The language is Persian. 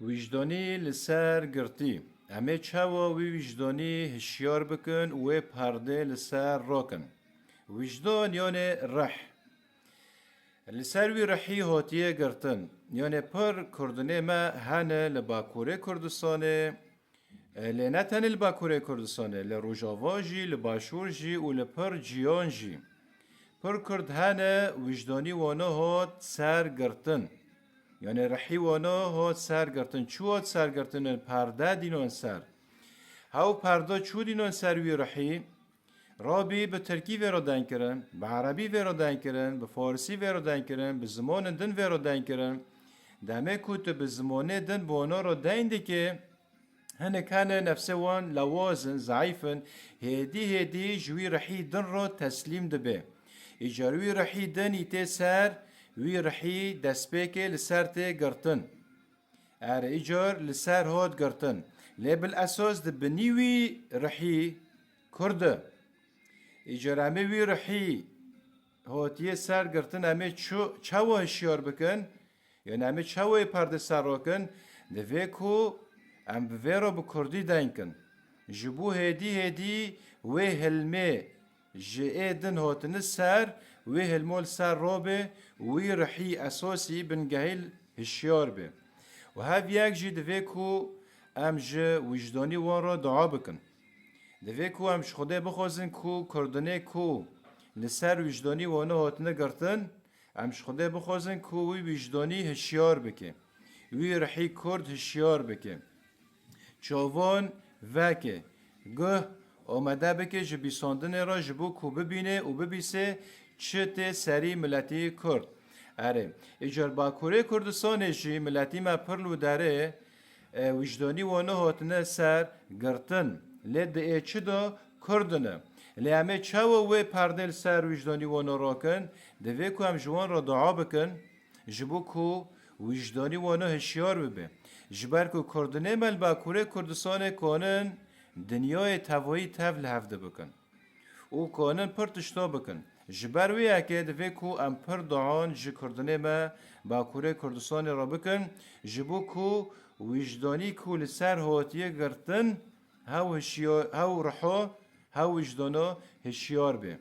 وجدانی لسر گرتی همه چاوا وجدانی هشیار بکن و پرده لسر راکن وجدان یعنی رح لسر وی رحی هاتیه گرتن یعنی پر کردنه ما هنه لباکوره کردستانه نه تنه لباکوره کردستانه لروجاوا جی لباشور جی و لپر جیان جی پر کرد هنه وجدانی وانه هات سر گرتن یعنی رحی وانا هات سر گرتن چو هات سر گرتن پرده دینون سر هاو پرده چو دینون سر وی رحی رابی به ترکی ویرا دن کرن به عربی ویرا دن کرن به فارسی ویرا دن کرن به زمان دن ویرا دن کرن دمه کوت به زمان دن بونا را دن دی که هنه کانه نفسه وان لوازن ضعیفن هدی جوی رحی دن را تسلیم دبه ایجاروی رحی دن ایته سر وی رحی دسپیک لسر ته گرتن ایجار لسر هاد گرتن لیبل اساس ده بنیوی رحی کرده ایجار همه وی رحی هاتیه سر گرتن همه چاو هشیار بکن یعنی همه چاو پرده سر راکن ده ویکو ام بویرا بکردی دنکن جبو هدی و هلمه جه دن هاتن سر و هلمول سر رابه وی رحی اساسی بنگهیل هشیار به و هف یک جی دوی کو ام جه وجدانی وان را دعا بکن دوی کو ام خدا بخوازن کو کردنه کو لسر وجدانی وانه هاتنه گرتن ام خدا بخوازن کو وی وجدانی هشیار بکه وی رحی کرد هشیار بکه چاوان وکه گه آمده بکه جبی ساندن را جبو کو ببینه و ببیسه چه سری ملتی کرد اره ایجار باکوره کردستان جی ملتی ما پرلو داره وجدانی وانه هاتنه سر گرتن لید ای چه دا کردنه لی همه چاو و پردل سر وجدانی وانه راکن دوی که هم جوان را دعا بکن جبو کو وجدانی وانه هشیار ببه جبر که کردنه مل باکوره کردستان کانن دنیای توایی تول هفته بکن او کانن پر تشتا بکن جبر وی اکه دوی کو ام پر دعان جی کردنه ما باکوره کردستان را بکن جبو کو وجدانی کو لسر هاتیه گرتن هاو رحا هاو وجدانا هشیار به